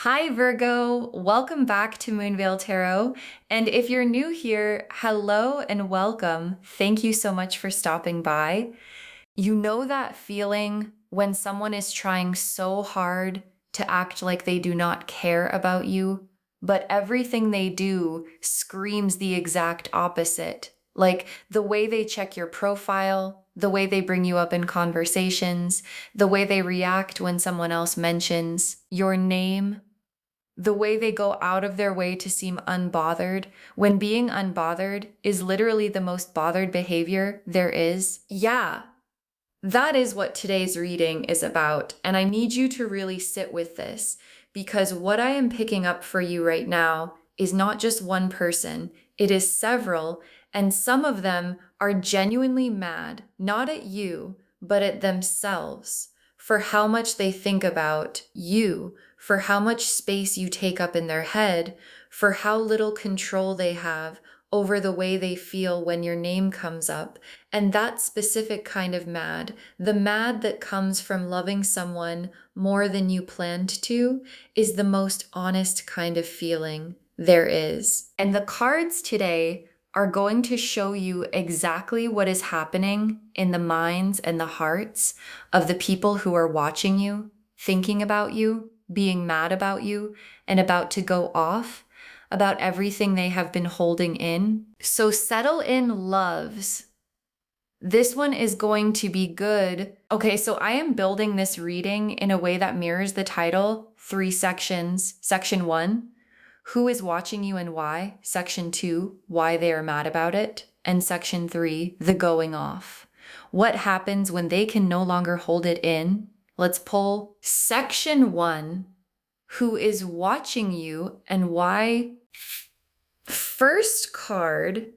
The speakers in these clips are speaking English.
Hi, Virgo. Welcome back to Moonveil Tarot. And if you're new here, hello and welcome. Thank you so much for stopping by. You know that feeling when someone is trying so hard to act like they do not care about you, but everything they do screams the exact opposite. Like the way they check your profile, the way they bring you up in conversations, the way they react when someone else mentions your name, the way they go out of their way to seem unbothered, when being unbothered is literally the most bothered behavior there is. Yeah, that is what today's reading is about. And I need you to really sit with this because what I am picking up for you right now is not just one person, it is several. And some of them are genuinely mad, not at you, but at themselves for how much they think about you, for how much space you take up in their head, for how little control they have over the way they feel when your name comes up. And that specific kind of mad, the mad that comes from loving someone more than you planned to, is the most honest kind of feeling there is. And the cards today are going to show you exactly what is happening in the minds and the hearts of the people who are watching you, thinking about you, being mad about you, and about to go off about everything they have been holding in. So settle in, loves. This one is going to be good. Okay, so I am building this reading in a way that mirrors the title, 3 sections. Section 1, who is watching you and why? Section 2, why they are mad about it. And Section 3, the going off. What happens when they can no longer hold it in? Let's pull Section 1, who is watching you and why. First card,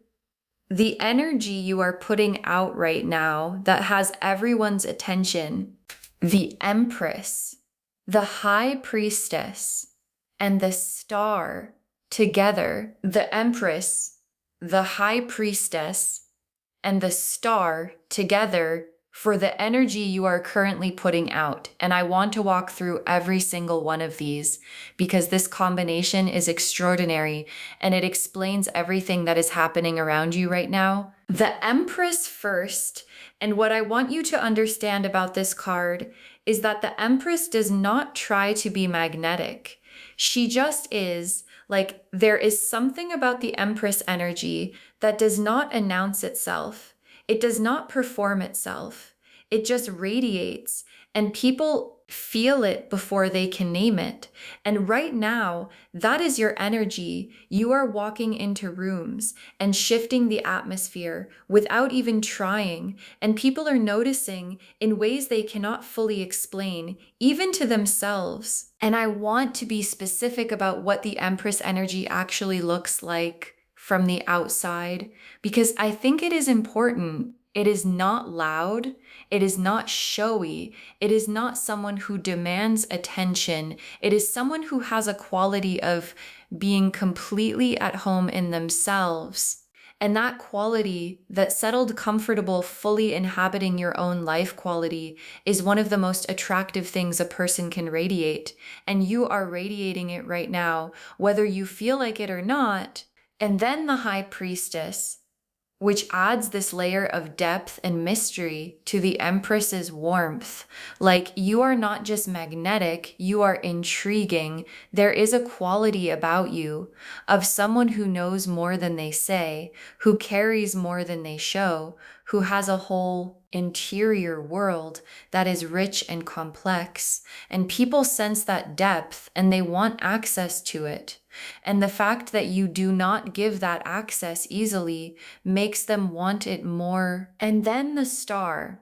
the energy you are putting out right now that has everyone's attention, the Empress, the High Priestess, and the Star together. The Empress, the High Priestess, and the Star together for the energy you are currently putting out. And I want to walk through every single one of these because this combination is extraordinary and it explains everything that is happening around you right now. The Empress first, and what I want you to understand about this card is that the Empress does not try to be magnetic. She just is. Like, there is something about the Empress energy that does not announce itself. It does not perform itself. It just radiates, and people feel it before they can name it. And right now, that is your energy. You are walking into rooms and shifting the atmosphere without even trying, and people are noticing in ways they cannot fully explain, even to themselves. And I want to be specific about what the Empress energy actually looks like from the outside, because I think it is important. It is not loud. It is not showy. It is not someone who demands attention. It is someone who has a quality of being completely at home in themselves. And that quality, that settled, comfortable, fully inhabiting your own life quality, is one of the most attractive things a person can radiate. And you are radiating it right now, whether you feel like it or not. And then the High Priestess, which adds this layer of depth and mystery to the Empress's warmth. Like, you are not just magnetic, you are intriguing. There is a quality about you of someone who knows more than they say, who carries more than they show, who has a whole interior world that is rich and complex. And people sense that depth and they want access to it. And the fact that you do not give that access easily makes them want it more. And then the Star,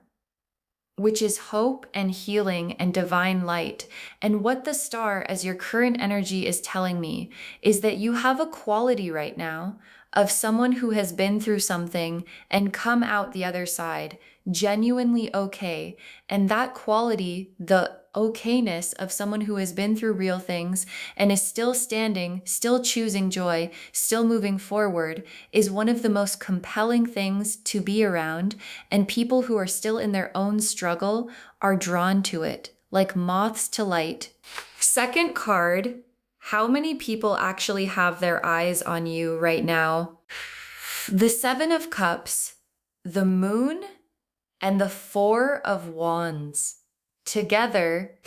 which is hope and healing and divine light. And what the Star, as your current energy, is telling me is that you have a quality right now of someone who has been through something and come out the other side genuinely okay. And that quality, the okayness of someone who has been through real things and is still standing, still choosing joy, still moving forward, is one of the most compelling things to be around. And people who are still in their own struggle are drawn to it like moths to light. Second card How many people actually have their eyes on you right now? The Seven of Cups, the Moon, and the Four of Wands together.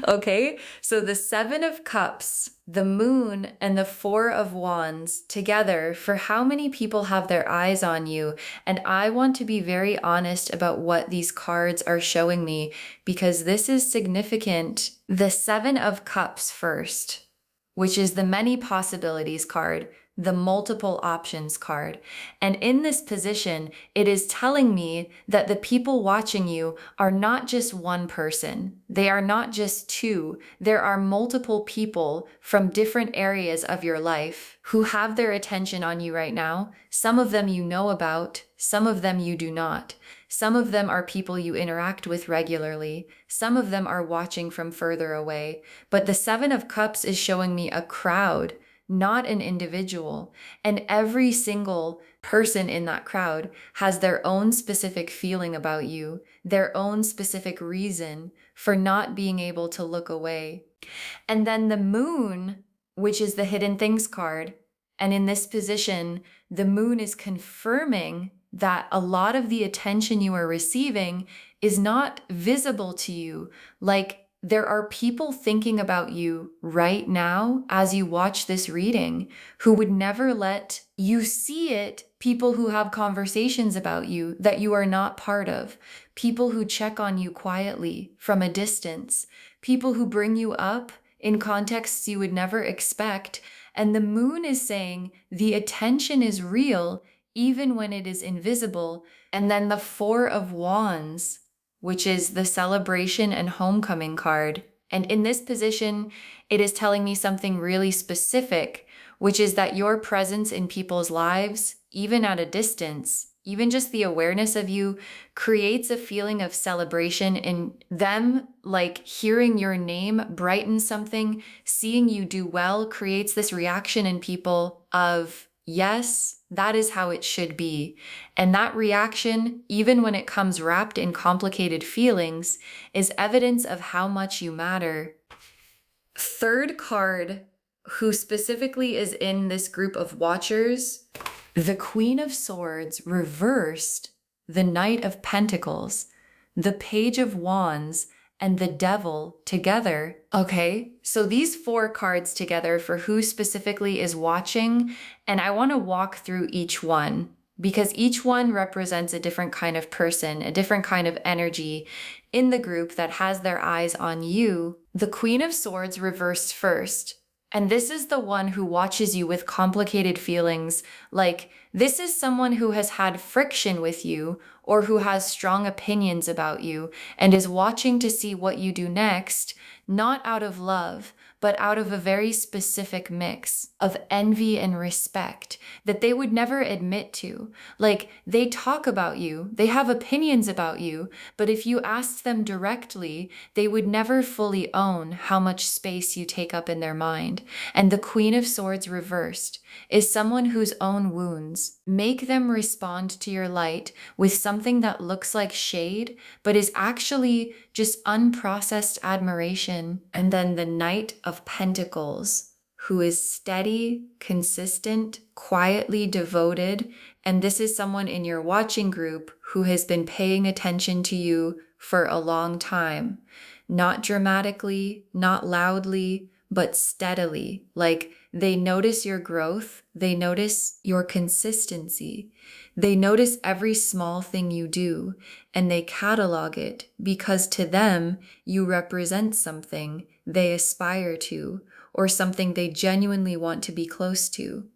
Okay, so the Seven of Cups, the Moon, and the Four of Wands together, for how many people have their eyes on you? And I want to be very honest about what these cards are showing me, because this is significant. The Seven of Cups first, which is the many possibilities card, the multiple options card. And in this position, it is telling me that the people watching you are not just one person. They are not just two. There are multiple people from different areas of your life who have their attention on you right now. Some of them you know about, some of them you do not. Some of them are people you interact with regularly. Some of them are watching from further away. But the Seven of Cups is showing me a crowd, not an individual. And every single person in that crowd has their own specific feeling about you, their own specific reason for not being able to look away. And then the Moon, which is the Hidden Things card. And in this position, the Moon is confirming that a lot of the attention you are receiving is not visible to you. Like, there are people thinking about you right now as you watch this reading who would never let you see it. People who have conversations about you that you are not part of. People who check on you quietly from a distance. People who bring you up in contexts you would never expect. And the Moon is saying the attention is real even when it is invisible. And then the Four of Wands, which is the celebration and homecoming card. And in this position, it is telling me something really specific, which is that your presence in people's lives, even at a distance, even just the awareness of you, creates a feeling of celebration in them. Like hearing your name brightens something, seeing you do well creates this reaction in people of, yes, that is how it should be. And that reaction, even when it comes wrapped in complicated feelings, is evidence of how much you matter. Third card, who specifically is in this group of watchers, the Queen of Swords reversed, the Knight of Pentacles, the Page of Wands, and the Devil together. Okay, so these four cards together for who specifically is watching, and I want to walk through each one because each one represents a different kind of person, a different kind of energy in the group that has their eyes on you. The Queen of Swords reversed first. And this is the one who watches you with complicated feelings. Like, this is someone who has had friction with you or who has strong opinions about you and is watching to see what you do next, not out of love, but out of a very specific mix of envy and respect that they would never admit to. Like, they talk about you, they have opinions about you, but if you asked them directly, they would never fully own how much space you take up in their mind. And the Queen of Swords reversed is someone whose own wounds make them respond to your light with something that looks like shade, but is actually just unprocessed admiration. And then the Knight of Pentacles, who is steady, consistent, quietly devoted. And this is someone in your watching group who has been paying attention to you for a long time. Not dramatically, not loudly, but steadily. Like, they notice your growth. They notice your consistency. They notice every small thing you do, and they catalog it because to them, you represent something they aspire to or something they genuinely want to be close to.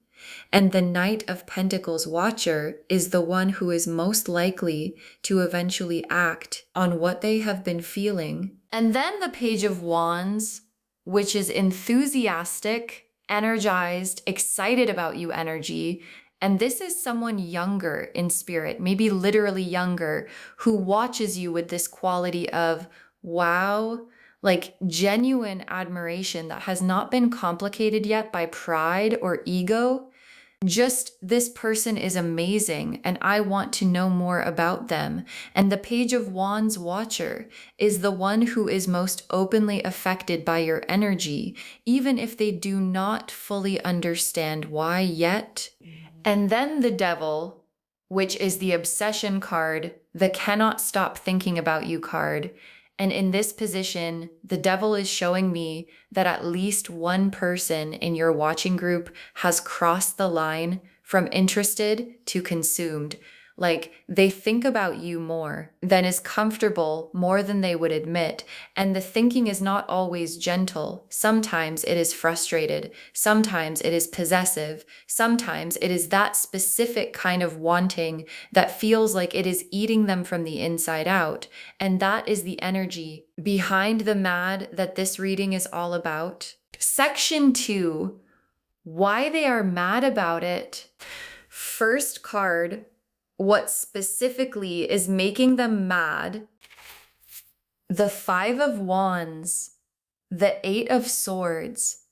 And the Knight of Pentacles watcher is the one who is most likely to eventually act on what they have been feeling. And then the Page of Wands, which is enthusiastic, energized, excited about you energy. And this is someone younger in spirit, maybe literally younger, who watches you with this quality of, wow, like genuine admiration that has not been complicated yet by pride or ego. just this person is amazing and I want to know more about them. And the Page of Wands Watcher is the one who is most openly affected by your energy, even if they do not fully understand why yet. And then the Devil, which is the obsession card, the cannot stop thinking about you card. And in this position, the Devil is showing me that at least one person in your watching group has crossed the line from interested to consumed. Like they think about you more than is comfortable, more than they would admit. And the thinking is not always gentle. Sometimes it is frustrated. Sometimes it is possessive. Sometimes it is that specific kind of wanting that feels like it is eating them from the inside out. And that is the energy behind the mad that this reading is all about. Section 2, why they are mad about it. First card, what specifically is making them mad. The Five of Wands, the Eight of Swords,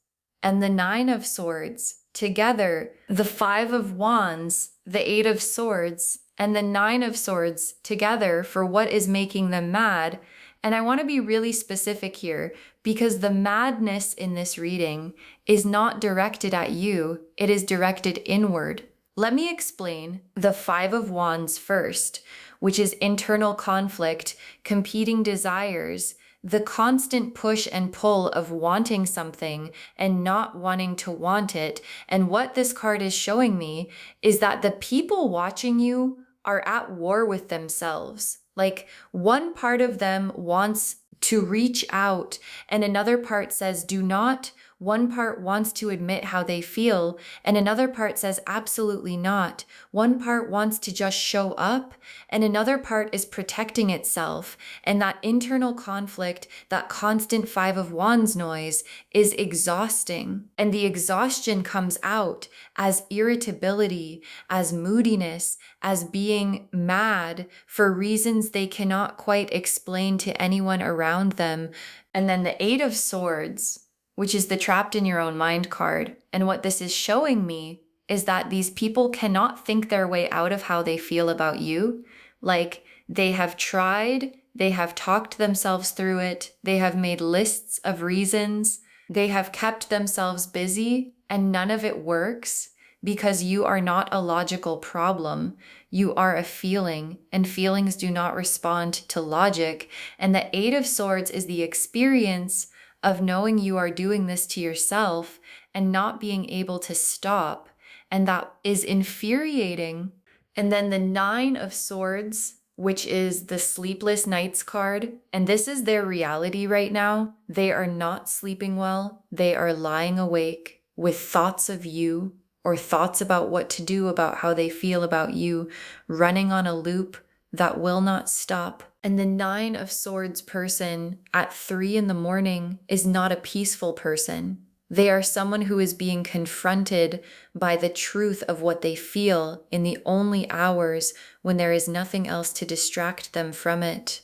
and the Nine of Swords. Together, the Five of Wands, the Eight of Swords, and the Nine of Swords together for what is making them mad. And I want to be really specific here because the madness in this reading is not directed at you, it is directed inward. Let me explain the Five of Wands first, which is internal conflict, competing desires, the constant push and pull of wanting something and not wanting to want it. And what this card is showing me is that the people watching you are at war with themselves. Like one part of them wants to reach out and another part says, do not. One part wants to admit how they feel, and another part says, absolutely not. One part wants to just show up, and another part is protecting itself. And that internal conflict, that constant Five of Wands noise, is exhausting. And the exhaustion comes out as irritability, as moodiness, as being mad for reasons they cannot quite explain to anyone around them. And then the Eight of Swords, which is the trapped in your own mind card. And what this is showing me is that these people cannot think their way out of how they feel about you. Like they have tried, they have talked themselves through it, they have made lists of reasons, they have kept themselves busy, and none of it works because you are not a logical problem. You are a feeling, and feelings do not respond to logic. And the Eight of Swords is the experience of knowing you are doing this to yourself and not being able to stop. And that is infuriating. And then the Nine of Swords, which is the sleepless nights card. And this is their reality right now. They are not sleeping well. They are lying awake with thoughts of you or thoughts about what to do, about how they feel about you, running on a loop that will not stop. And the Nine of Swords person at 3 a.m. is not a peaceful person. They are someone who is being confronted by the truth of what they feel in the only hours when there is nothing else to distract them from it.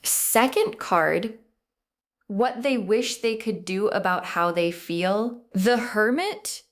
Second card, what they wish they could do about how they feel. The Hermit,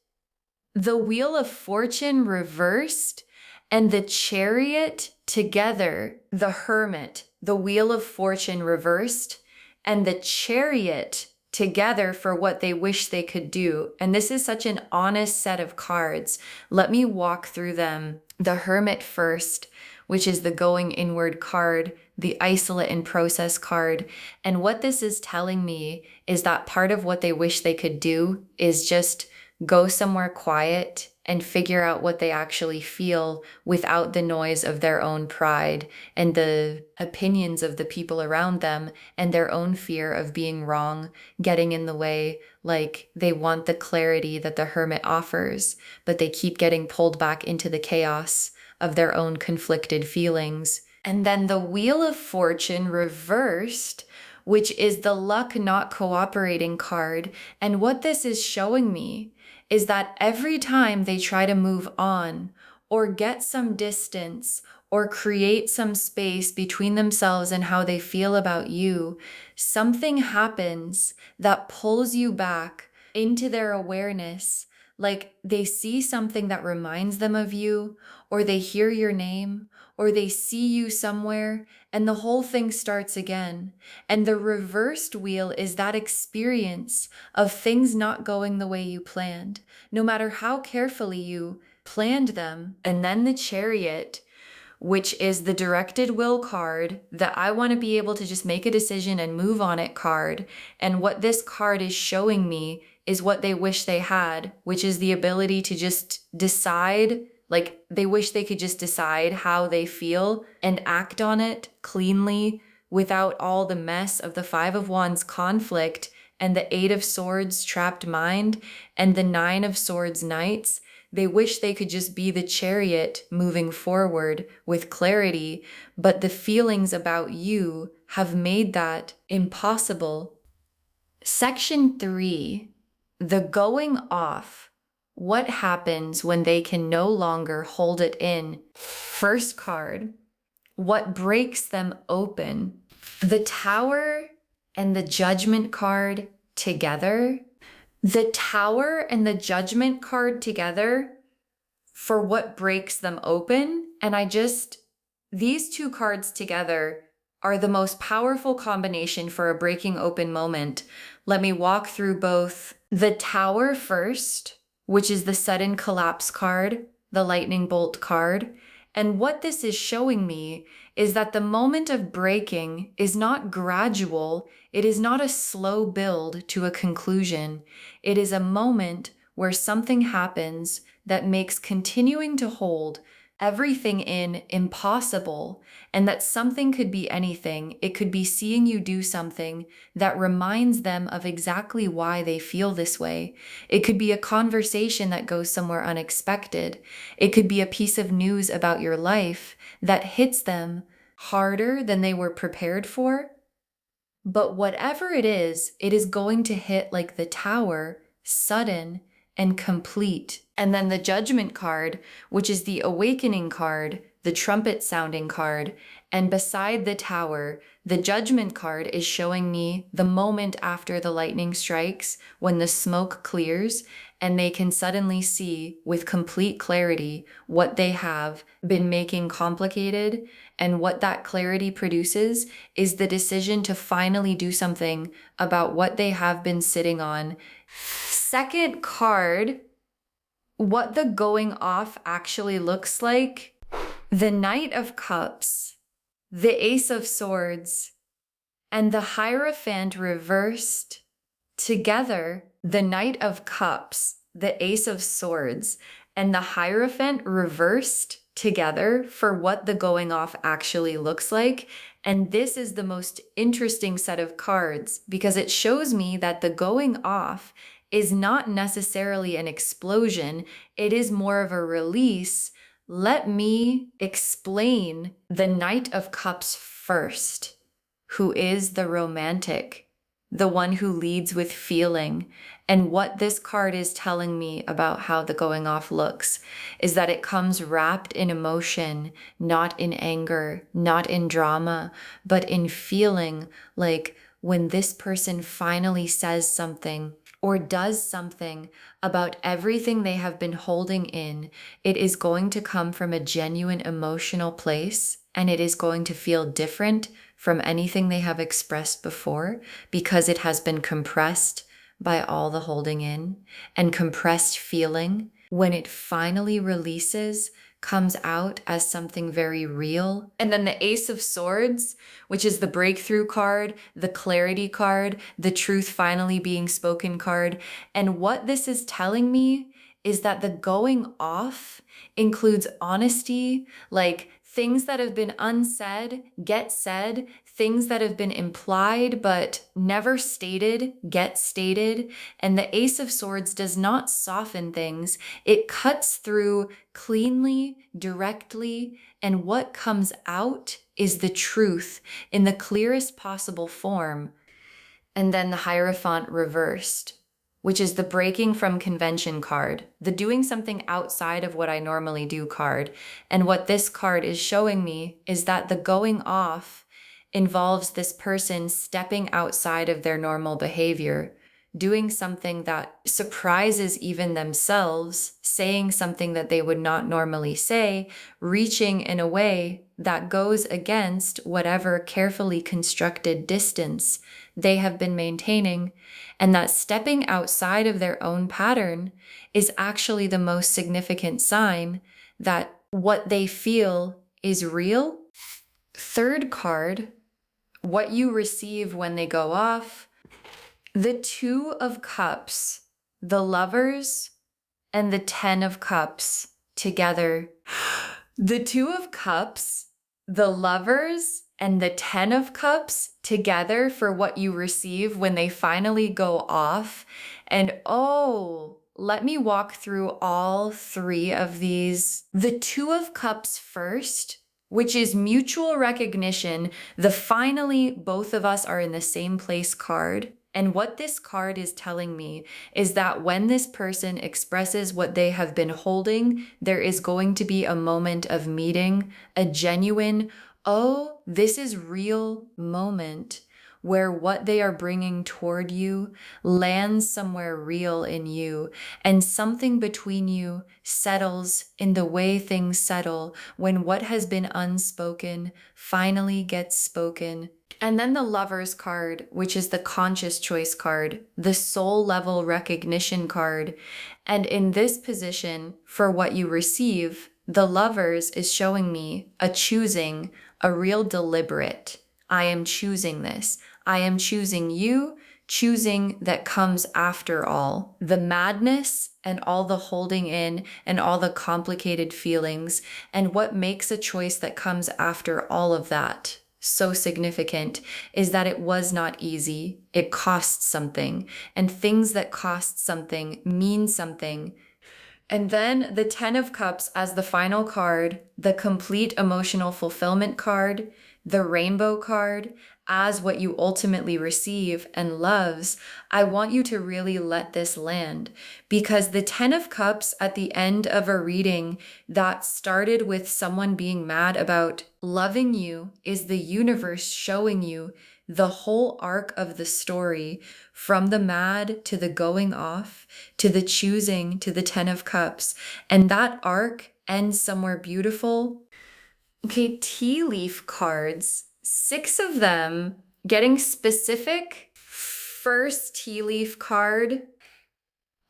the Wheel of Fortune reversed, and the Chariot together. The Hermit, the Wheel of Fortune reversed, and the Chariot together for what they wish they could do. And this is such an honest set of cards. Let me walk through them. The Hermit first, which is the going inward card, the isolate and process card. And what this is telling me is that part of what they wish they could do is just go somewhere quiet and figure out what they actually feel without the noise of their own pride and the opinions of the people around them and their own fear of being wrong getting in the way. Like they want the clarity that the Hermit offers, but they keep getting pulled back into the chaos of their own conflicted feelings. And then the Wheel of Fortune reversed, which is the luck not cooperating card. And what this is showing me is that every time they try to move on or get some distance or create some space between themselves and how they feel about you, something happens that pulls you back into their awareness, Like they see something that reminds them of you, or they hear your name, or they see you somewhere, and the whole thing starts again. And the reversed wheel is that experience of things not going the way you planned, no matter how carefully you planned them. And then the Chariot, which is the directed will card, that I want to be able to just make a decision and move on it card. And what this card is showing me is what they wish they had, which is the ability to just decide. Like they wish they could just decide how they feel and act on it cleanly without all the mess of the Five of Wands conflict and the Eight of Swords trapped mind and the Nine of Swords knights. They wish they could just be the Chariot moving forward with clarity, but the feelings about you have made that impossible. Section 3, the going off. What happens when they can no longer hold it in? First card, what breaks them open? The Tower and the Judgment card together. The Tower and the Judgment card together for what breaks them open. And these two cards together are the most powerful combination for a breaking open moment. Let me walk through both. The Tower first, which is the sudden collapse card, the lightning bolt card. And what this is showing me is that the moment of breaking is not gradual. It is not a slow build to a conclusion. It is a moment where something happens that makes continuing to hold everything in impossible, and that something could be anything. It could be seeing you do something that reminds them of exactly why they feel this way. It could be a conversation that goes somewhere unexpected. It could be a piece of news about your life that hits them harder than they were prepared for. But whatever it is going to hit like the Tower, sudden and complete. And then the Judgment card, which is the awakening card, the trumpet sounding card. And beside the Tower, the Judgment card is showing me the moment after the lightning strikes, when the smoke clears and they can suddenly see with complete clarity what they have been making complicated. And what that clarity produces is the decision to finally do something about what they have been sitting on. Second card, what the going off actually looks like. The Knight of Cups, the Ace of Swords, and the Hierophant reversed together. The Knight of Cups, the Ace of Swords, and the Hierophant reversed together for what the going off actually looks like. And this is the most interesting set of cards because it shows me that the going off is not necessarily an explosion. It is more of a release. Let me explain the Knight of Cups first, who is the romantic, the one who leads with feeling. And what this card is telling me about how the going off looks is that it comes wrapped in emotion, not in anger, not in drama, but in feeling. Like when this person finally says something or does something about everything they have been holding in, it is going to come from a genuine emotional place, and it is going to feel different from anything they have expressed before because it has been compressed by all the holding in and compressed feeling. When it finally releases, comes out as something very real. And then the Ace of Swords, which is the breakthrough card, the clarity card, the truth finally being spoken card. And what this is telling me is that the going off includes honesty, like things that have been unsaid get said, things that have been implied but never stated get stated. And the Ace of Swords does not soften things. It cuts through cleanly, directly, and what comes out is the truth in the clearest possible form. And then the Hierophant reversed, which is the breaking from convention card, the doing something outside of what I normally do card. And what this card is showing me is that the going off involves this person stepping outside of their normal behavior, doing something that surprises even themselves, saying something that they would not normally say, reaching in a way that goes against whatever carefully constructed distance they have been maintaining, and that stepping outside of their own pattern is actually the most significant sign that what they feel is real. Third card, what you receive when they go off. The Two of Cups, the Lovers, and the Ten of Cups together. The Two of Cups, the Lovers, and the Ten of Cups together for what you receive when they finally go off. And oh, let me walk through all three of these. The Two of Cups first, which is mutual recognition. The finally both of us are in the same place card. And what this card is telling me is that when this person expresses what they have been holding, there is going to be a moment of meeting, a genuine, oh, this is real moment where what they are bringing toward you lands somewhere real in you, and something between you settles in the way things settle when what has been unspoken finally gets spoken. And then the Lover's card, which is the conscious choice card, the soul level recognition card. And in this position, for what you receive, the Lovers is showing me a choosing, a real deliberate. I am choosing this. I am choosing you, choosing that comes after all. The madness and all the holding in and all the complicated feelings, and what makes a choice that comes after all of that so significant is that it was not easy. It costs something, and things that cost something mean something. And then the Ten of Cups as the final card, the complete emotional fulfillment card, the Rainbow card, as what you ultimately receive and loves. I want you to really let this land, because the Ten of Cups at the end of a reading that started with someone being mad about loving you is the universe showing you the whole arc of the story, from the mad to the going off to the choosing to the Ten of Cups. And that arc ends somewhere beautiful. Okay, tea leaf cards, 6 of them, getting specific. First tea leaf card,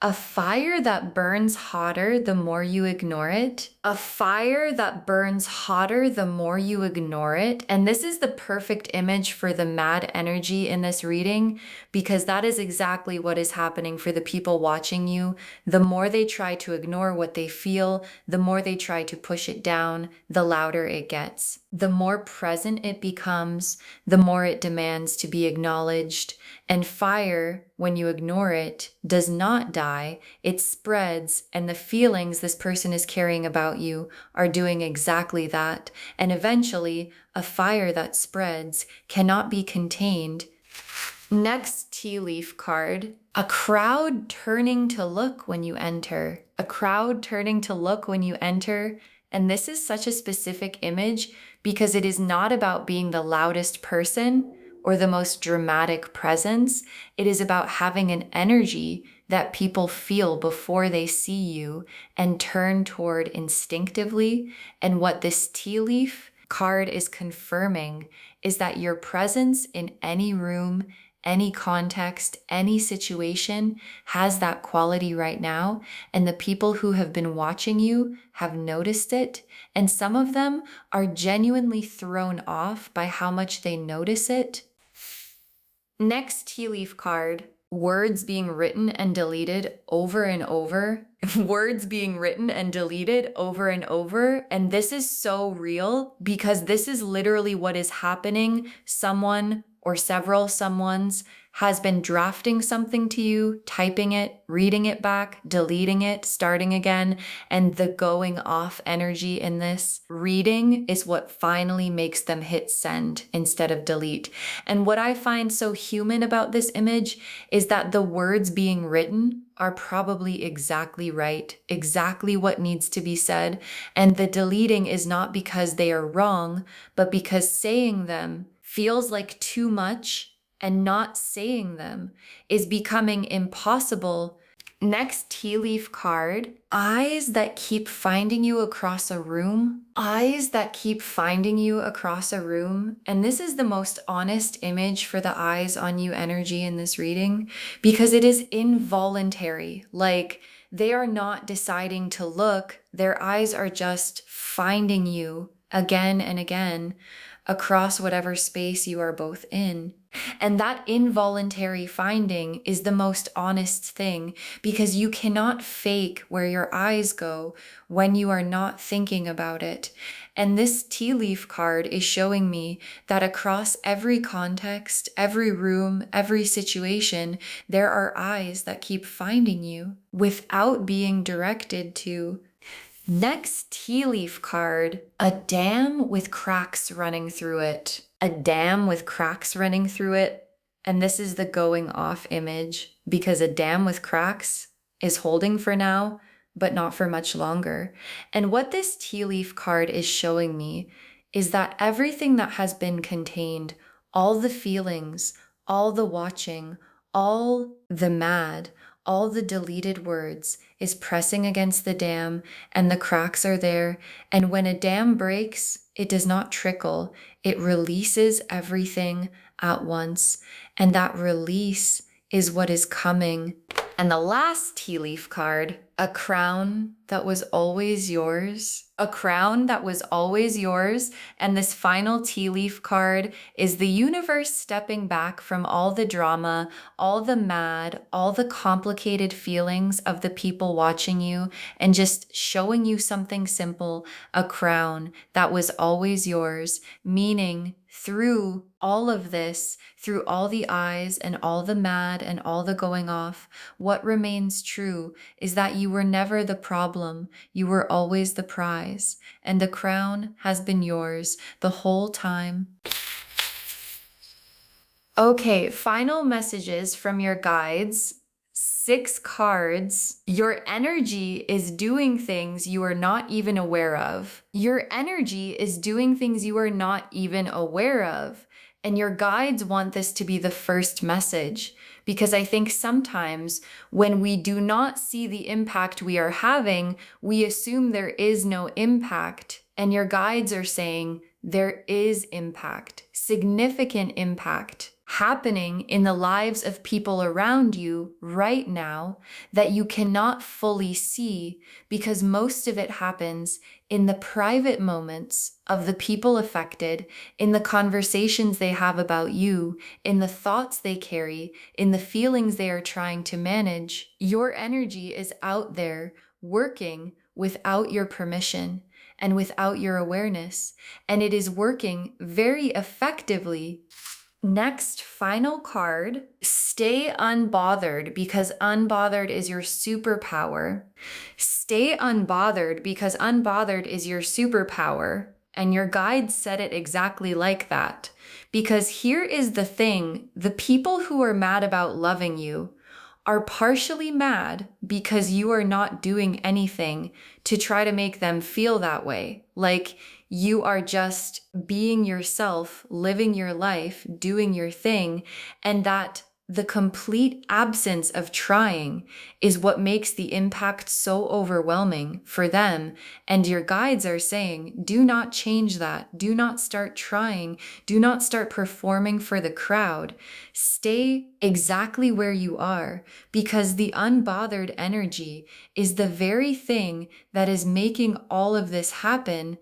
a fire that burns hotter the more you ignore it. A fire that burns hotter the more you ignore it. And this is the perfect image for the mad energy in this reading, because that is exactly what is happening for the people watching you. The more they try to ignore what they feel, the more they try to push it down, the louder it gets. The more present it becomes, the more it demands to be acknowledged. And fire, when you ignore it, does not die. It spreads, and the feelings this person is carrying about you are doing exactly that. And eventually, a fire that spreads cannot be contained. Next tea leaf card, a crowd turning to look when you enter. A crowd turning to look when you enter. And this is such a specific image because it is not about being the loudest person or the most dramatic presence. It is about having an energy that people feel before they see you and turn toward instinctively. And what this tea leaf card is confirming is that your presence in any room, any context, any situation has that quality right now. And the people who have been watching you have noticed it. And some of them are genuinely thrown off by how much they notice it. Next tea leaf card, words being written and deleted over and over. Words being written and deleted over and over. And this is so real because this is literally what is happening. Someone or several someones has been drafting something to you, typing it, reading it back, deleting it, starting again. And the going off energy in this reading is what finally makes them hit send instead of delete. And what I find so human about this image is that the words being written are probably exactly right, exactly what needs to be said. And the deleting is not because they are wrong, but because saying them feels like too much and not saying them is becoming impossible. Next tea leaf card, eyes that keep finding you across a room. Eyes that keep finding you across a room. And this is the most honest image for the eyes on you energy in this reading because it is involuntary. Like they are not deciding to look, their eyes are just finding you again and again across whatever space you are both in. And that involuntary finding is the most honest thing because you cannot fake where your eyes go when you are not thinking about it. And this tea leaf card is showing me that across every context, every room, every situation, there are eyes that keep finding you without being directed to. Next tea leaf card, a dam with cracks running through it. A dam with cracks running through it. And this is the going off image because a dam with cracks is holding for now, but not for much longer. And what this tea leaf card is showing me is that everything that has been contained, all the feelings, all the watching, all the mad, all the deleted words is pressing against the dam and the cracks are there. And when a dam breaks, it does not trickle. It releases everything at once. And that release is what is coming. And the last tea leaf card, a crown that was always yours. A crown that was always yours. And this final tea leaf card is the universe stepping back from all the drama, all the mad, all the complicated feelings of the people watching you and just showing you something simple, a crown that was always yours, meaning through all of this, through all the eyes and all the mad and all the going off, what remains true is that you were never the problem. You were always the prize, and the crown has been yours the whole time. Okay, final messages from your guides. 6 cards. Your energy is doing things you are not even aware of. Your energy is doing things you are not even aware of. And your guides want this to be the first message because I think sometimes when we do not see the impact we are having, we assume there is no impact. And your guides are saying there is impact, significant impact happening in the lives of people around you right now that you cannot fully see because most of it happens in the private moments of the people affected, in the conversations they have about you, in the thoughts they carry, in the feelings they are trying to manage. Your energy is out there working without your permission and without your awareness, and it is working very effectively. Next, final card, stay unbothered because unbothered is your superpower. Stay unbothered because unbothered is your superpower. And your guides said it exactly like that. Because here is the thing, the people who are mad about loving you are partially mad because you are not doing anything to try to make them feel that way. Like you are just being yourself, living your life, doing your thing, and that the complete absence of trying is what makes the impact so overwhelming for them. And your guides are saying, do not change that. Do not start trying. Do not start performing for the crowd. Stay exactly where you are because the unbothered energy is the very thing that is making all of this happen.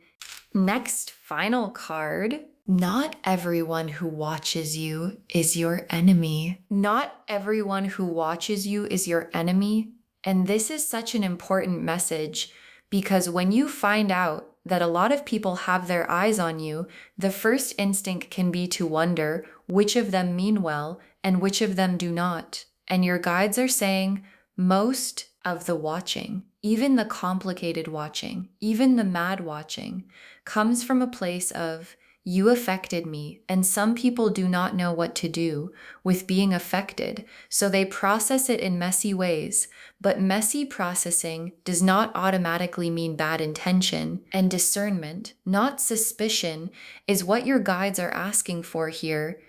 Next, final card. Not everyone who watches you is your enemy. Not everyone who watches you is your enemy. And this is such an important message because when you find out that a lot of people have their eyes on you, the first instinct can be to wonder which of them mean well and which of them do not. And your guides are saying most of the watching, even the complicated watching, even the mad watching, comes from a place of you affected me, and some people do not know what to do with being affected, so they process it in messy ways. But messy processing does not automatically mean bad intention, and discernment, not suspicion, is what your guides are asking for here.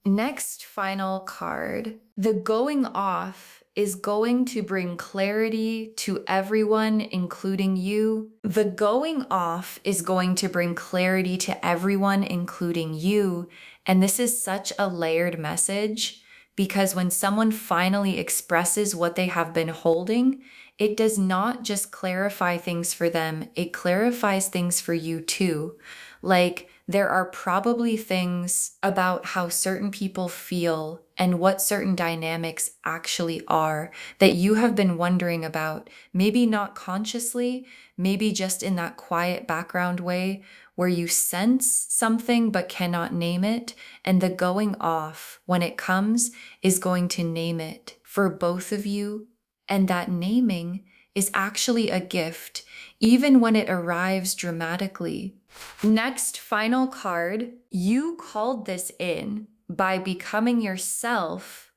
Next final card. The going off is going to bring clarity to everyone, including you. The going off is going to bring clarity to everyone, including you. And this is such a layered message because when someone finally expresses what they have been holding, it does not just clarify things for them, it clarifies things for you too. Like, there are probably things about how certain people feel and what certain dynamics actually are that you have been wondering about, maybe not consciously, maybe just in that quiet background way where you sense something but cannot name it. And the going off, when it comes, is going to name it for both of you. And that naming is actually a gift, even when it arrives dramatically. Next, final card. You called this in by becoming yourself.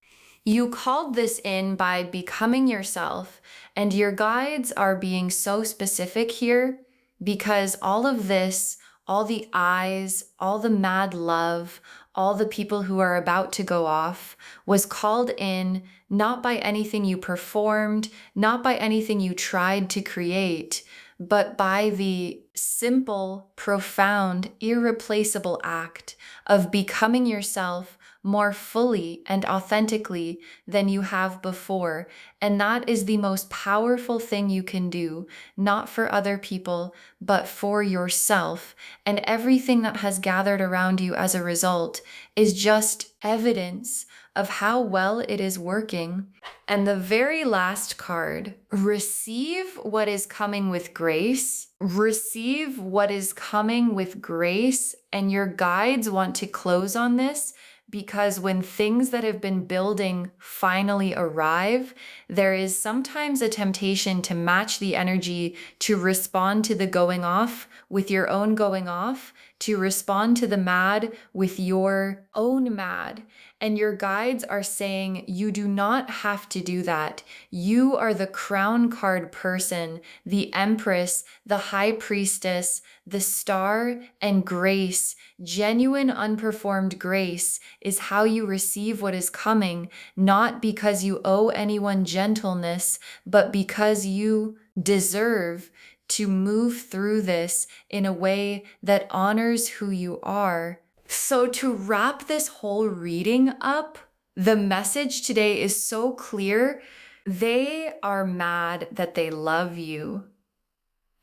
You called this in by becoming yourself, and your guides are being so specific here because all of this, all the eyes, all the mad love, all the people who are about to go off was called in not by anything you performed, not by anything you tried to create, but by the simple, profound, irreplaceable act of becoming yourself more fully and authentically than you have before. And that is the most powerful thing you can do, not for other people, but for yourself. And everything that has gathered around you as a result is just evidence of how well it is working. And the very last card, receive what is coming with grace. Receive what is coming with grace. And your guides want to close on this because when things that have been building finally arrive, there is sometimes a temptation to match the energy, to respond to the going off with your own going off, to respond to the mad with your own mad. And your guides are saying you do not have to do that. You are the crown card person, the empress, the high priestess, the star, and grace. Genuine unperformed grace is how you receive what is coming, not because you owe anyone gentleness, but because you deserve to move through this in a way that honors who you are. So to wrap this whole reading up, the message today is so clear. They are mad that they love you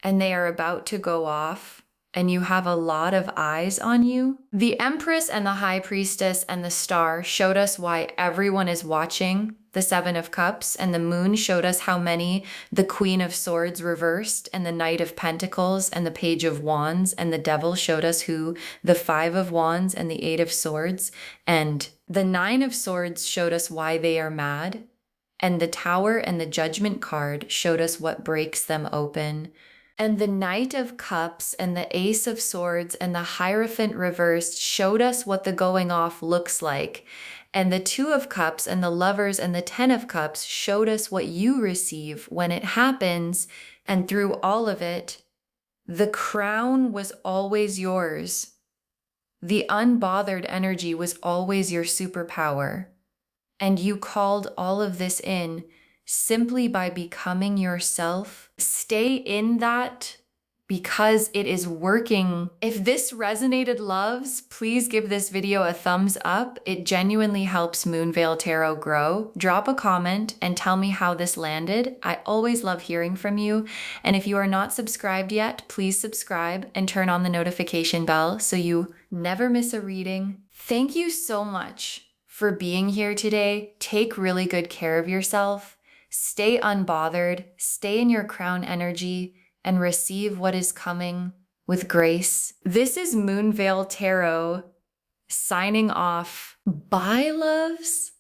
and they are about to go off and you have a lot of eyes on you. The Empress and the High Priestess and the Star showed us why everyone is watching the Seven of Cups, and the Moon showed us how many the Queen of Swords reversed, and the Knight of Pentacles and the Page of Wands, and the Devil showed us who the Five of Wands and the Eight of Swords, and the Nine of Swords showed us why they are mad, and the Tower and the Judgment card showed us what breaks them open. And the Knight of Cups and the Ace of Swords and the Hierophant reversed showed us what the going off looks like. And the Two of Cups and the Lovers and the Ten of Cups showed us what you receive when it happens. And through all of it, the crown was always yours. The unbothered energy was always your superpower. And you called all of this in simply by becoming yourself. Stay in that because it is working. If this resonated, loves, please give this video a thumbs up. It genuinely helps Moonveil Tarot grow. Drop a comment and tell me how this landed. I always love hearing from you. And if you are not subscribed yet, please subscribe and turn on the notification bell so you never miss a reading. Thank you so much for being here today. Take really good care of yourself. Stay unbothered, stay in your crown energy, and receive what is coming with grace. This is Moonveil Tarot signing off. Bye, loves.